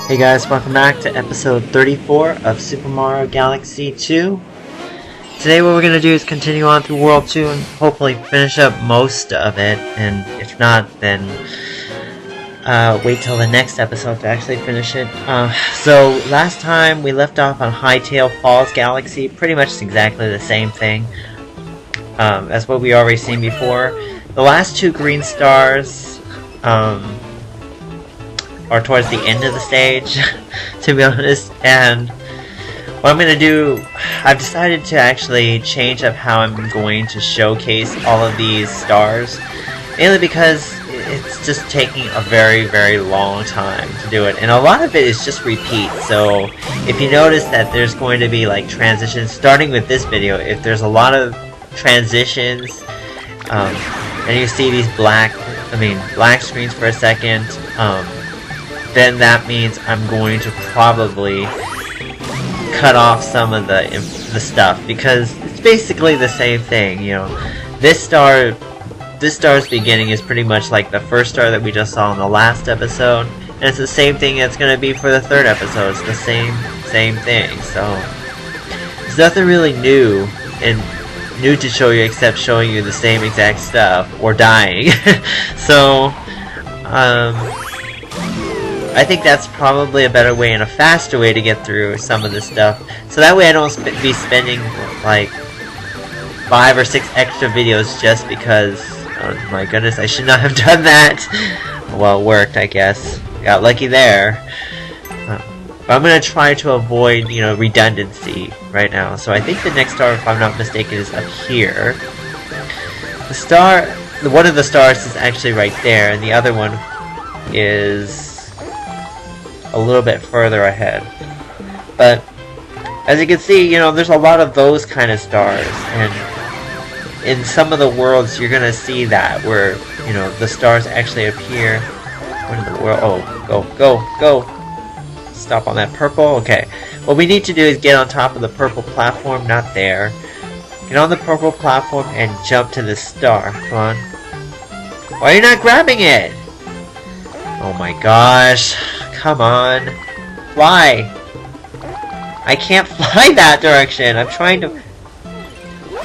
Hey guys, welcome back to episode 34 of Super Mario Galaxy 2. Today what we're going to do is continue on through World 2 and hopefully finish up most of it, and if not, then wait till the next episode to actually finish it. So last time we left off on Hightail Falls Galaxy, pretty much exactly the same thing as what we already seen before. The last two green stars are towards the end of the stage, to be honest, and what I'm going to do, I've decided to actually change up how I'm going to showcase all of these stars, mainly because it's just taking a very, very long time to do it, and a lot of it is just repeat. So if you notice that there's going to be like transitions, starting with this video, if there's a lot of transitions, and you see these black screens for a second, then that means I'm going to probably cut off some of the stuff, because it's basically the same thing, you know. This star's beginning is pretty much like the first star that we just saw in the last episode, and it's the same thing it's going to be for the third episode. It's the same thing, so there's nothing really new to show you except showing you the same exact stuff or dying. So I think that's probably a better way and a faster way to get through some of this stuff, so that way I don't be spending like 5 or 6 extra videos just because, oh my goodness, I should not have done that. Well, it worked, I guess. Got lucky there. But I'm going to try to avoid, you know, redundancy right now. So I think the next star, if I'm not mistaken, is up here. One of the stars is actually right there, and the other one is a little bit further ahead. But as you can see, you know, there's a lot of those kind of stars, and in some of the worlds you're gonna see that where, you know, the stars actually appear. What in the world? Oh, go! Stop on that purple. Okay. What we need to do is get on top of the purple platform, not there. Get on the purple platform and jump to the star. Come on. Why are you not grabbing it? Oh my gosh. Come on. Fly! I can't fly that direction. I'm trying to...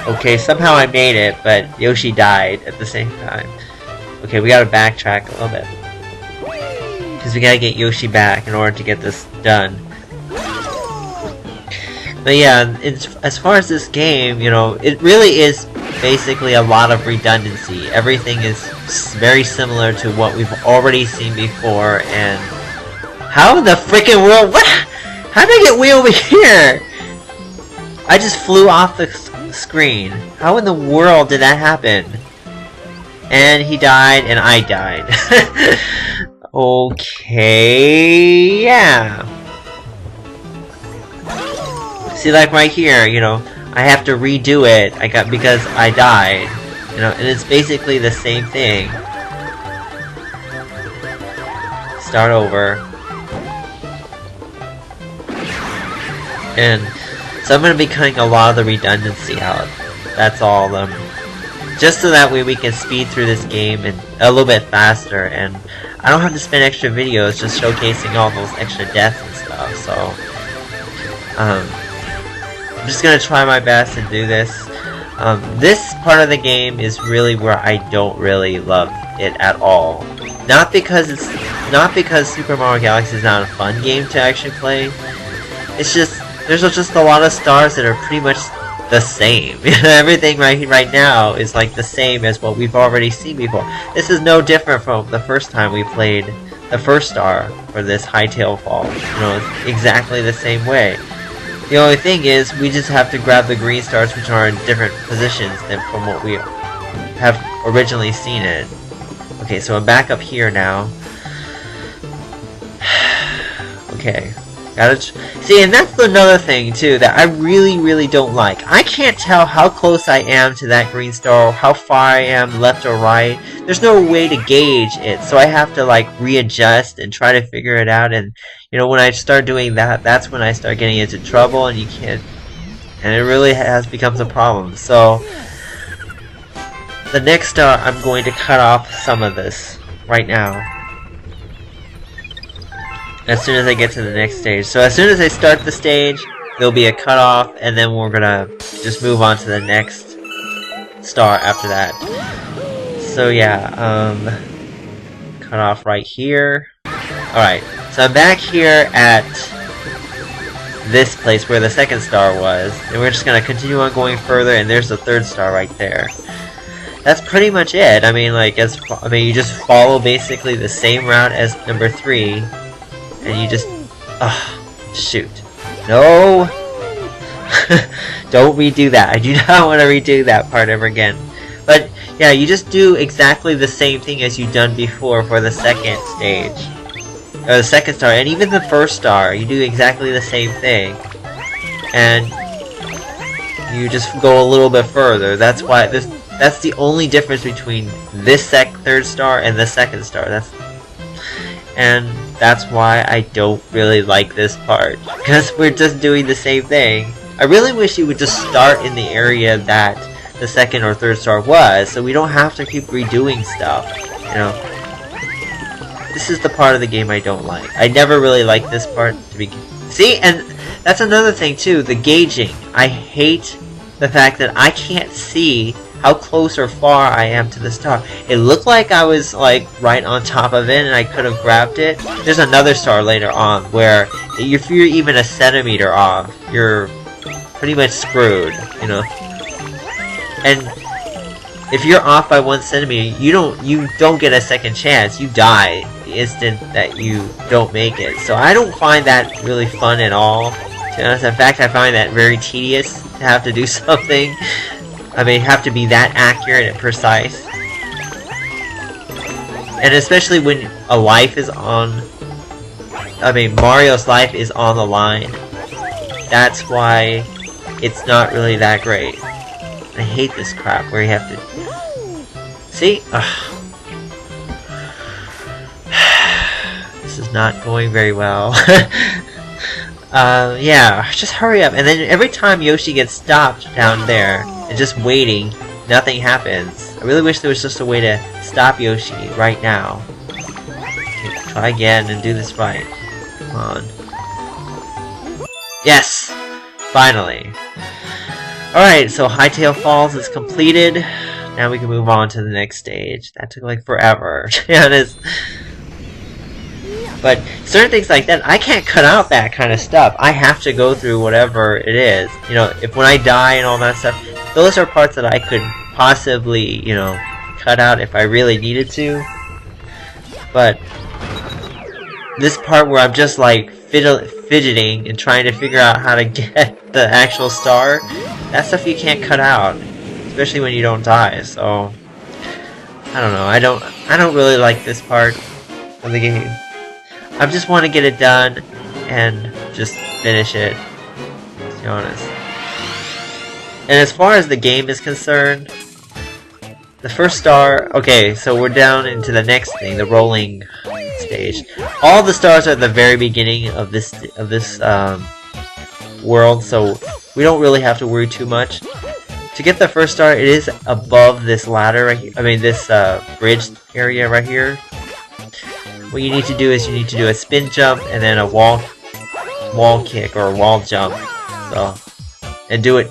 Okay, somehow I made it, but Yoshi died at the same time. Okay, we gotta backtrack a little bit, because we gotta get Yoshi back in order to get this done. But yeah, as far as this game, you know, it really is basically a lot of redundancy. Everything is very similar to what we've already seen before, and how in the freaking world? What? How did I get way over here? I just flew off the screen. How in the world did that happen? And he died, and I died. Okay, yeah. See, like right here, you know, I have to redo it. Because I died, you know, and it's basically the same thing. Start over. And so I'm going to be cutting a lot of the redundancy out. That's all of them. Just so that way we can speed through this game and a little bit faster, and I don't have to spend extra videos just showcasing all those extra deaths and stuff. So I'm just going to try my best and do this. This part of the game is really where I don't really love it at all. Not because Super Mario Galaxy is not a fun game to actually play. It's just there's just a lot of stars that are pretty much the same. Everything right now is like the same as what we've already seen before. This is no different from the first time we played the first star for this Hightail Falls. You know, it's exactly the same way. The only thing is, we just have to grab the green stars, which are in different positions than from what we have originally seen it. Okay, so I'm back up here now. Okay. See, and that's another thing too that I really don't like. I can't tell how close I am to that green star, or how far I am left or right. There's no way to gauge it, so I have to like readjust and try to figure it out. And you know, when I start doing that, that's when I start getting into trouble, and you can't. And it really becomes a problem. So the next star, I'm going to cut off some of this right now. as soon as I get to the next stage. So as soon as I start the stage, there'll be a cutoff, and then we're gonna just move on to the next star after that. So yeah, cut off right here. Alright, so I'm back here at this place where the second star was, and we're just gonna continue on going further, and there's the third star right there. That's pretty much it. I mean, like, you just follow basically the same route as number 3, and you just, shoot. No! Don't redo that. I do not want to redo that part ever again. But, yeah, you just do exactly the same thing as you've done before for the second stage. Or the second star, and even the first star, you do exactly the same thing. And you just go a little bit further. That's why that's the only difference between this third star and the second star. And that's why I don't really like this part, because we're just doing the same thing. I really wish you would just start in the area that the second or third star was, so we don't have to keep redoing stuff, you know. This is the part of the game I don't like. I never really liked this part to begin. See, and that's another thing too, the gauging. I hate the fact that I can't see how close or far I am to the star. It looked like I was like right on top of it and I could have grabbed it. There's another star later on where if you're even a centimeter off, you're pretty much screwed, you know. And if you're off by 1 centimeter, you don't get a second chance. You die the instant that you don't make it. So I don't find that really fun at all. To be honest, in fact, I find that very tedious to have to do something. I mean, have to be that accurate and precise. And especially when a life is on... I mean, Mario's life is on the line.'t why it's not really that great. I hate this crap where you have to... See? Ugh. This is not going very well. Yeah, just hurry up. And then every time Yoshi gets stopped down there, and just waiting, nothing happens. I really wish there was just a way to stop Yoshi right now. Okay, try again and do this right. Come on. Yes! Finally. Alright, so Hightail Falls is completed. Now we can move on to the next stage. That took like forever, to be honest. But certain things like that, I can't cut out that kind of stuff. I have to go through whatever it is. You know, if when I die and all that stuff, those are parts that I could possibly, you know, cut out if I really needed to. But this part where I'm just like fidgeting and trying to figure out how to get the actual star, that stuff you can't cut out, especially when you don't die. So I don't know. I don't really like this part of the game. I just want to get it done and just finish it, to be honest. And as far as the game is concerned, the first star... Okay, so we're down into the next thing, the rolling stage. All the stars are at the very beginning of this world, so we don't really have to worry too much. To get the first star, it is above this ladder right here. I mean, this bridge area right here. What you need to do is you need to do a spin jump and then a wall kick or a wall jump. So, and do it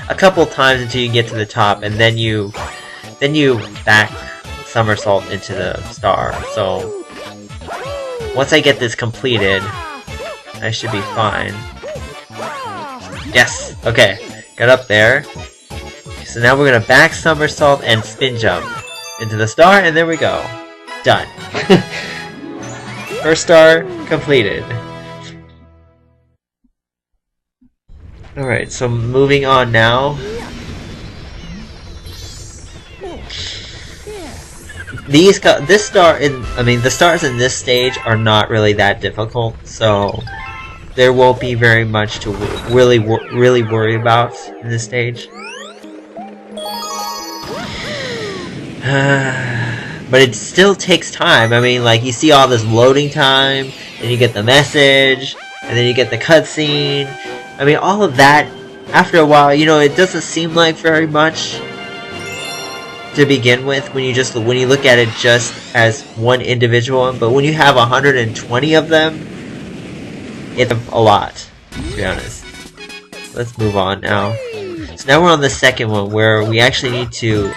a couple times until you get to the top, and then you back somersault into the star. So once I get this completed, I should be fine. Yes! Okay, got up there. So now we're gonna back somersault and spin jump into the star, and there we go. Done. First star completed. Alright, so moving on now. The stars in this stage are not really that difficult, so there won't be very much to really worry about in this stage. But it still takes time. I mean, like, you see all this loading time, and you get the message, and then you get the cutscene. I mean, all of that, after a while, you know, it doesn't seem like very much to begin with when you look at it just as one individual, but when you have 120 of them, It's a lot, to be honest. Let's move on now. So now we're on the second one, where we actually need to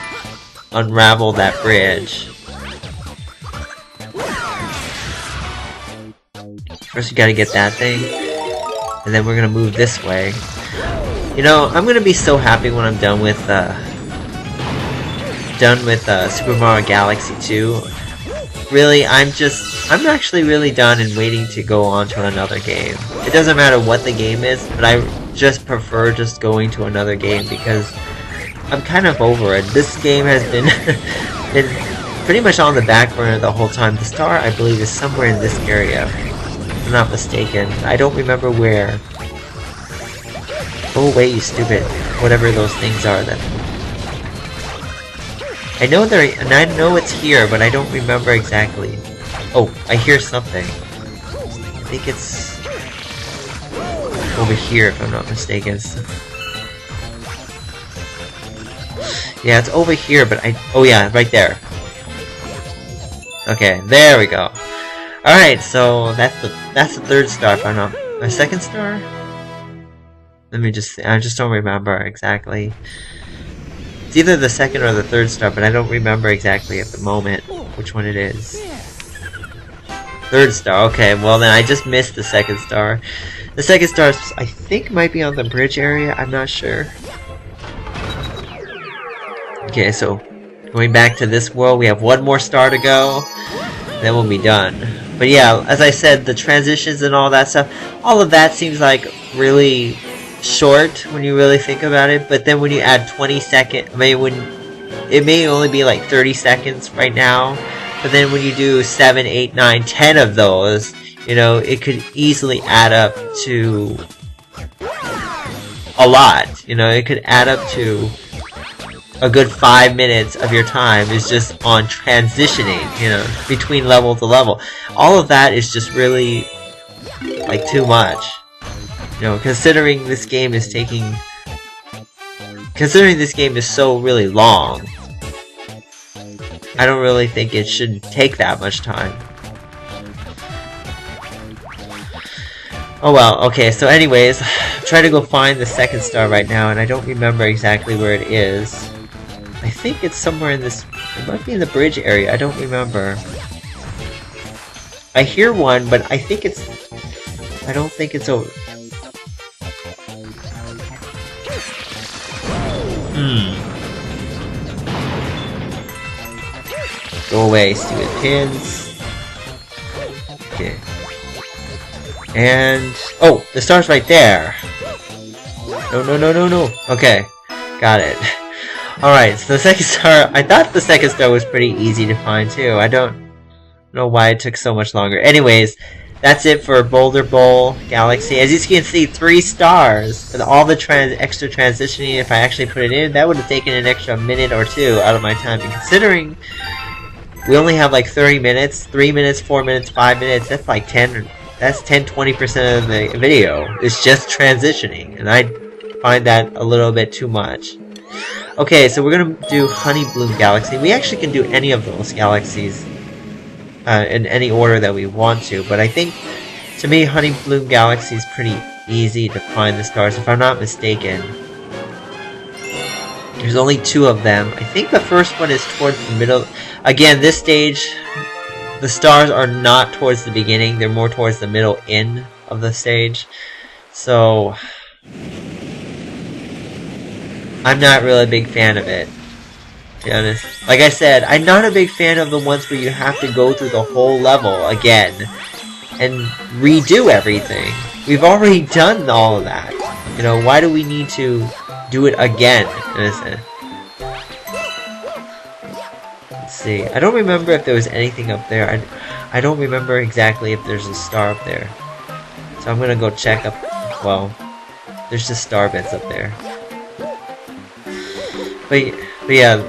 unravel that bridge. First we gotta get that thing, and then we're gonna move this way. You know, I'm gonna be so happy when I'm done with Super Mario Galaxy 2. Really, I'm actually really done and waiting to go on to another game. It doesn't matter what the game is, but I just prefer just going to another game because I'm kind of over it. This game has been pretty much on the back burner the whole time. The star, I believe, is somewhere in this area, if I'm not mistaken. I don't remember where. Go away, you stupid. Whatever those things are then. I know it's here, but I don't remember exactly. Oh, I hear something. I think it's over here, if I'm not mistaken. Yeah, it's over here, but oh yeah, right there. Okay, there we go. Alright, so that's the third star, if I'm not... My second star? Let me just... I just don't remember exactly. It's either the second or the third star, but I don't remember exactly at the moment which one it is. Third star, okay, well then I just missed the second star. The second star, I think, might be on the bridge area, I'm not sure. Okay, so going back to this world, we have one more star to go, then we'll be done. But yeah, as I said, the transitions and all that stuff, all of that seems like really short when you really think about it, but then when you add 20 seconds, I mean, it may only be like 30 seconds right now, but then when you do 7, 8, 9, 10 of those, you know, it could easily add up to a lot. You know, it could add up to a good 5 minutes of your time is just on transitioning, you know, between level to level. All of that is just really like too much. You know, considering this game is so really long, I don't really think it should take that much time. Oh well, okay, so anyways, I'm trying to go find the second star right now, and I don't remember exactly where it is. I think it's somewhere in this... It might be in the bridge area, I don't remember. I hear one, but I think it's... I don't think it's over... Go away, stupid pins. Okay. And... Oh! The star's right there! No, no, no, no, no! Okay. Got it. Alright, so the second star... I thought the second star was pretty easy to find, too. I don't know why it took so much longer. Anyways, that's it for Boulder Bowl Galaxy. As you can see, 3 stars. With all the extra transitioning, if I actually put it in, that would have taken an extra minute or 2 out of my time. And considering we only have like 30 minutes, 3 minutes, 4 minutes, 5 minutes, that's like 10, that's 10-20% of the video. It's just transitioning, and I find that a little bit too much. Okay, so we're gonna do Honey Bloom Galaxy. We actually can do any of those galaxies in any order that we want to, but I think, to me, Honey Bloom Galaxy is pretty easy to find the stars, if I'm not mistaken. There's only 2 of them. I think the first one is towards the middle. Again, this stage, the stars are not towards the beginning, they're more towards the middle end of the stage. So, I'm not really a big fan of it, to be honest. Like I said, I'm not a big fan of the ones where you have to go through the whole level again and redo everything. We've already done all of that. You know, why do we need to do it again, in a sense? Let's see. I don't remember if there was anything up there. I don't remember exactly if there's a star up there. So I'm gonna go check up. Well, there's just star bits up there. But yeah,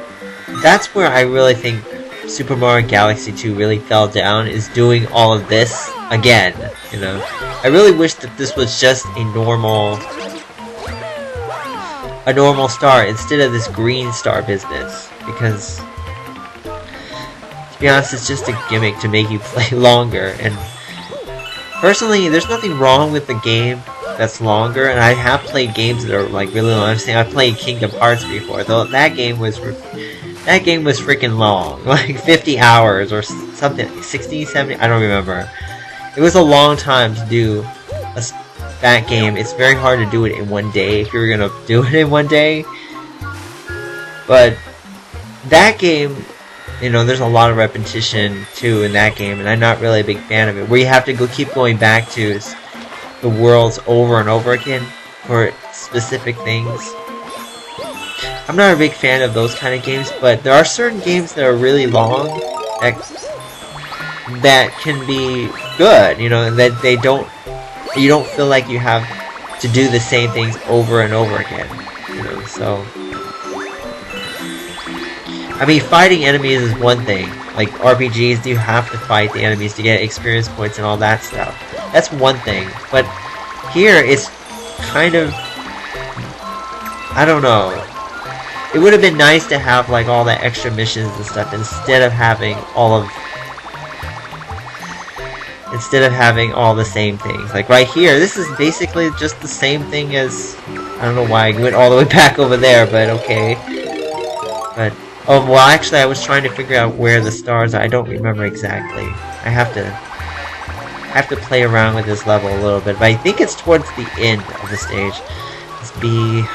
that's where I really think Super Mario Galaxy 2 really fell down, is doing all of this again, you know. I really wish that this was just a normal star instead of this green star business, because to be honest, it's just a gimmick to make you play longer, and personally, there's nothing wrong with the game that's longer, and I have played games that are like really long. I'm saying I played Kingdom Hearts before, though that game was freaking long, like 50 hours or something, 60, 70, I don't remember. It was a long time to do that game. It's very hard to do it in one day if you're gonna do it in one day. But that game, you know, there's a lot of repetition too in that game, and I'm not really a big fan of it. Where you have to keep going back to the worlds over and over again for specific things. I'm not a big fan of those kind of games, but there are certain games that are really long that can be good, you know, and that you don't feel like you have to do the same things over and over again, you know. So I mean, fighting enemies is one thing. Like RPGs, you have to fight the enemies to get experience points and all that stuff. That's one thing. But here, it's kind of, I don't know. It would have been nice to have like all the extra missions and stuff instead of having all the same things. Like right here, this is basically just the same thing as, I don't know why I went all the way back over there, but okay. But oh, well, actually, I was trying to figure out where the stars are. I don't remember exactly. I have to play around with this level a little bit, but I think it's towards the end of the stage. Let's be.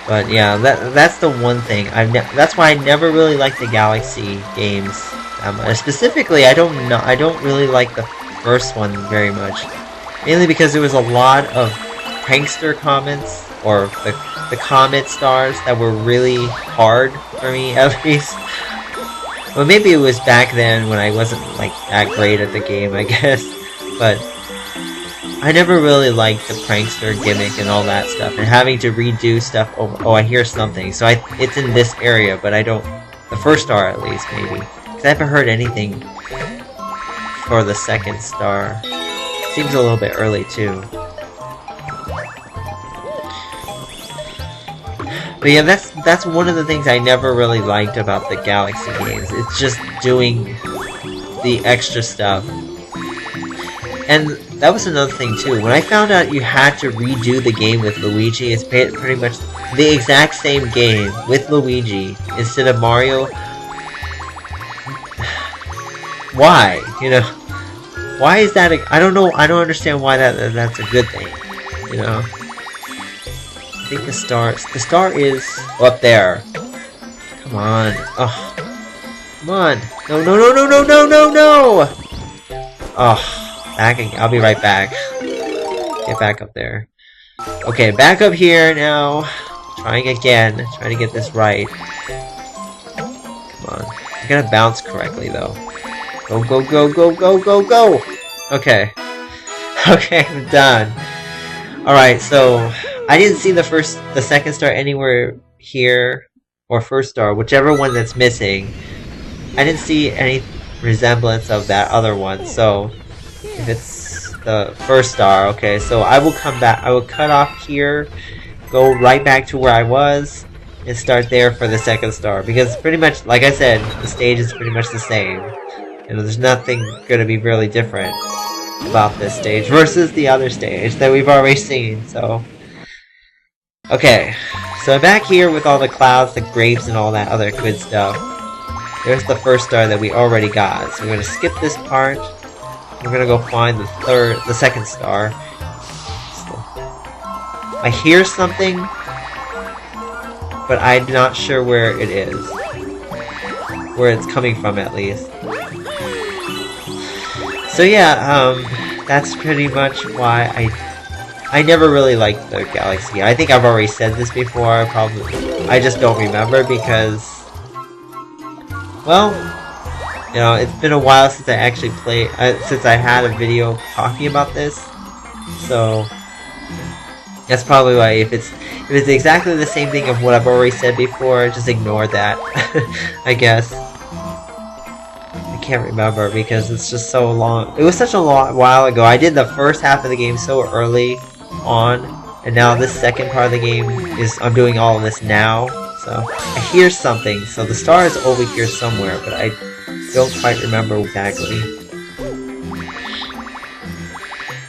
But yeah, that's the one thing. That's why I never really liked the Galaxy games. Specifically, I don't really like the first one very much. Mainly because there was a lot of prankster comments, or the comment stars that were really hard for me, at least. Well, maybe it was back then when I wasn't like that great at the game, I guess. But I never really liked the prankster gimmick and all that stuff, and having to redo stuff. Oh, I hear something. So it's in this area, but I don't. The first star, at least, maybe. Because I haven't heard anything for the second star. Seems a little bit early too. But yeah, that's one of the things I never really liked about the Galaxy games. It's just doing the extra stuff. And that was another thing too. When I found out you had to redo the game with Luigi, it's pretty much the exact same game with Luigi instead of Mario. Why? You know? Why is that I don't know, I don't understand why that's a good thing, you know? I think the star is up there. Come on. Oh. Come on. No, no, no, no, no, no, no, no! Oh, I'll be right back. Get back up there. Okay, back up here now. Trying again. Trying to get this right. Come on. I gotta bounce correctly though. Go, go, go, go, go, go, go! Okay. Okay, I'm done. Alright, so I didn't see the second star anywhere here, or first star, whichever one that's missing. I didn't see any resemblance of that other one, so if it's the first star, okay, so I will come back, I will cut off here, go right back to where I was, and start there for the second star, because pretty much, like I said, the stage is pretty much the same. You know, there's nothing going to be really different about this stage versus the other stage that we've already seen, so. Okay, so I'm back here with all the clouds, the grapes, and all that other good stuff. There's the first star that we already got, so we're going to skip this part. We're going to go find the second star. I hear something, but I'm not sure where it is. Where it's coming from, at least. So yeah, that's pretty much why I never really liked the Galaxy. I think I've already said this before, probably. I just don't remember because, well, you know, it's been a while since I actually played, since I had a video talking about this. So that's probably why. If it's exactly the same thing of what I've already said before, just ignore that. I guess. I can't remember because it's just so long. It was such a long while ago. I did the first half of the game so early on, and now this second part of the game is I'm doing all of this now. So I hear something. So the star is over here somewhere, but I don't quite remember exactly.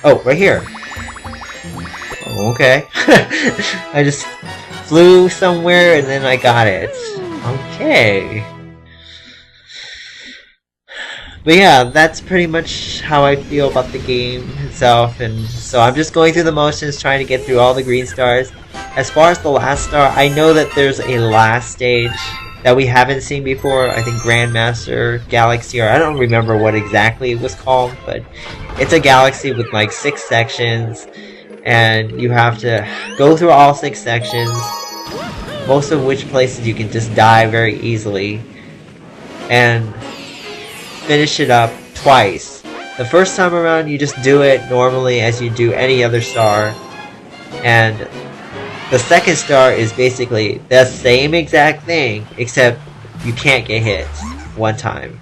Oh, right here. Oh, okay. I just flew somewhere and then I got it. Okay. But yeah, that's pretty much how I feel about the game itself, and so I'm just going through the motions, trying to get through all the green stars. As far as the last star, I know that there's a last stage that we haven't seen before. I think Grandmaster Galaxy, or I don't remember what exactly it was called, but it's a galaxy with like 6 sections, and you have to go through all 6 sections, most of which places you can just die very easily, and finish it up twice. The first time around you just do it normally as you do any other star, and the second star is basically the same exact thing, except you can't get hit one time.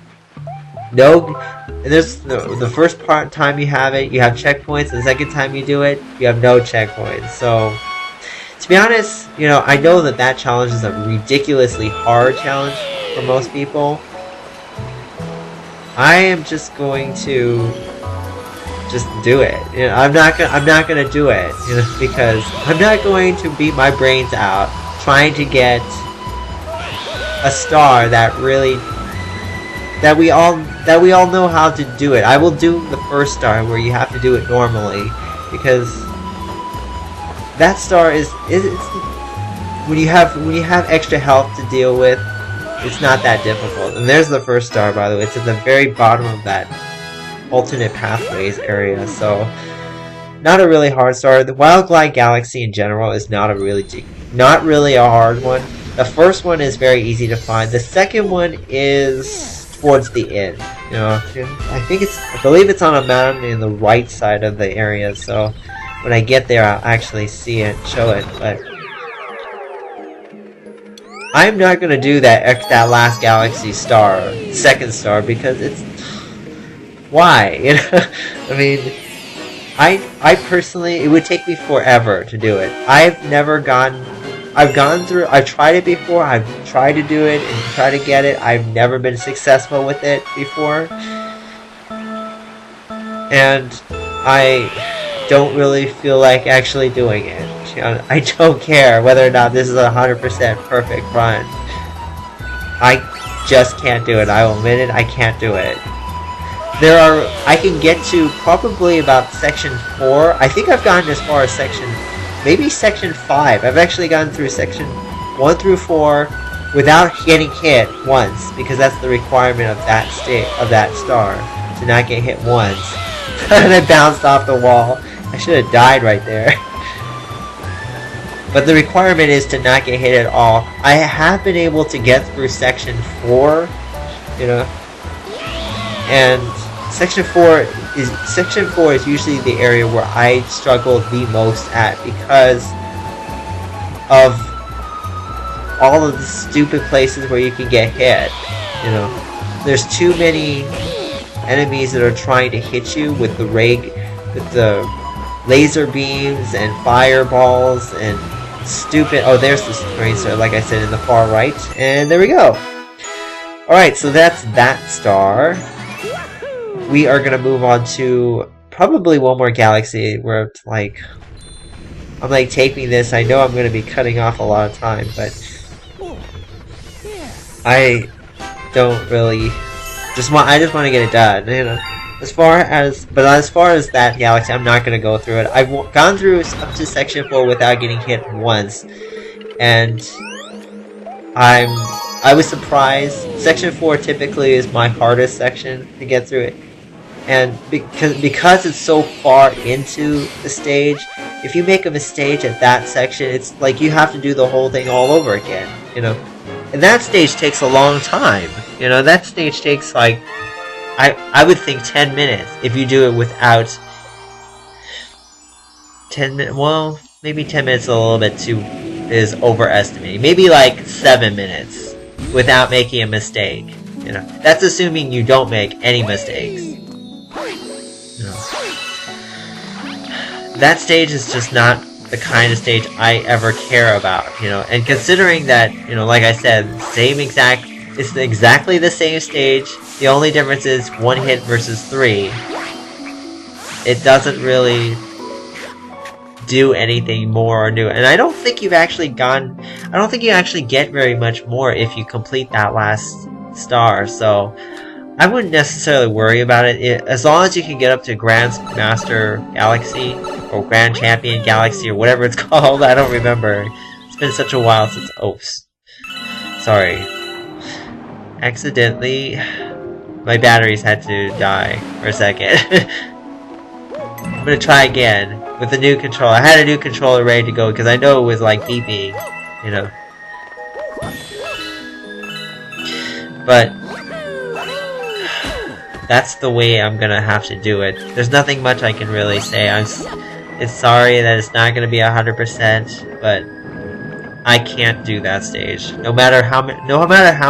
The first time you have it, you have checkpoints, and the second time you do it, you have no checkpoints. So, to be honest, you know, I know that challenge is a ridiculously hard challenge for most people. I am just going to just do it. You know, I'm not gonna do it, you know, because I'm not going to beat my brains out trying to get a star that we all know how to do it. I will do the first star where you have to do it normally, because that star is when you have extra health to deal with, it's not that difficult. And there's the first star, by the way. It's at the very bottom of that alternate pathways area, so not a really hard star. The Wild Glide Galaxy in general is not really a hard one. The first one is very easy to find. The second one is towards the end. You know, I believe it's on a mountain in the right side of the area. So when I get there, I'll actually see it, show it. But I'm not gonna do that last galaxy star, second star, because it's why? You know, I mean, I personally, it would take me forever to do it. I've tried it before. I've tried to do it and try to get it. I've never been successful with it before, and I don't really feel like actually doing it. You know, I don't care whether or not this is a 100% perfect run. I just can't do it. I will admit it. I can't do it. I can get to probably about section 4. I think I've gotten as far as maybe section 5. I've actually gotten through section 1 through 4 without getting hit once, because that's the requirement of that star, to not get hit once. And I bounced off the wall. I should have died right there. But the requirement is to not get hit at all. I have been able to get through section 4, you know, and section 4 is usually the area where I struggle the most at, because of all of the stupid places where you can get hit. You know, there's too many enemies that are trying to hit you with the laser beams and fireballs and stupid. Oh, there's the green star, like I said, in the far right, and there we go. Alright, so that's that star. We are gonna move on to probably one more galaxy where it's like, I'm like taking this, I know I'm gonna be cutting off a lot of time, but I don't really I just want to get it done, you know. As far as that galaxy, I'm not gonna go through it. I've gone through up to section 4 without getting hit once, and I was surprised. Section 4 typically is my hardest section to get through it, and because it's so far into the stage, if you make a mistake at that section, it's like you have to do the whole thing all over again, you know. And that stage takes a long time, you know. That stage takes like, I would think 10 minutes if you do it without 10 minutes. Well, maybe 10 minutes is overestimating. Maybe like 7 minutes without making a mistake. You know, that's assuming you don't make any mistakes. You know. That stage is just not the kind of stage I ever care about, you know. And considering that, you know, like I said, it's exactly the same stage. The only difference is 1 hit versus 3. It doesn't really do anything more or new. And I don't think you actually get very much more if you complete that last star. So I wouldn't necessarily worry about it. As long as you can get up to Grand Master Galaxy or Grand Champion Galaxy or whatever it's called. I don't remember. It's been such a while since. Oops. Sorry. Accidentally, my batteries had to die for a second. I'm gonna try again with the new controller. I had a new controller ready to go because I know it was like beeping, you know. But that's the way I'm gonna have to do it. There's nothing much I can really say. It's sorry that it's not gonna be 100%, but I can't do that stage. No matter how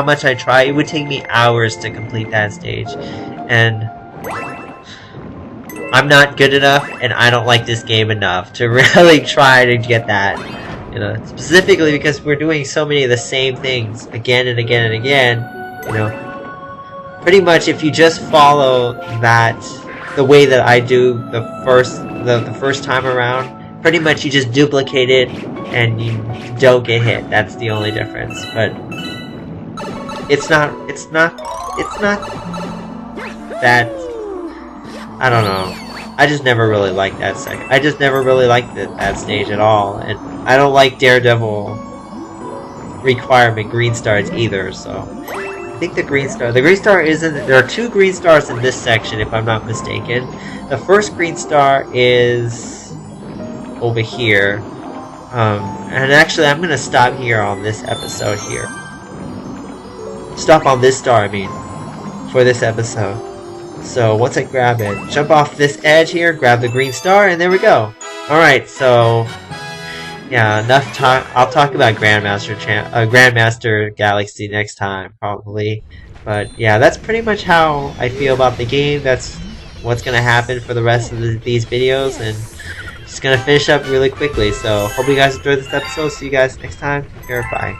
much I try, it would take me hours to complete that stage, and I'm not good enough, and I don't like this game enough to really try to get that. You know, specifically because we're doing so many of the same things again and again and again. You know. Pretty much, if you just follow the way that I do the first time around, pretty much you just duplicate it and you don't get hit. That's the only difference. But it's not that, I don't know. I just never really liked that I just never really liked that stage at all, and I don't like Daredevil requirement green stars either. So. I think the green star isn't, there are 2 green stars in this section if I'm not mistaken. The first green star is over here. And actually I'm gonna stop here on this episode here. Stop on this star, I mean, for this episode. So once I grab it, jump off this edge here, grab the green star, and there we go. Alright, so yeah, enough talk. I'll talk about Grandmaster Galaxy next time, probably. But yeah, that's pretty much how I feel about the game. That's what's gonna happen for the rest of these videos, and just gonna finish up really quickly. So hope you guys enjoyed this episode. See you guys next time. Take care. Bye.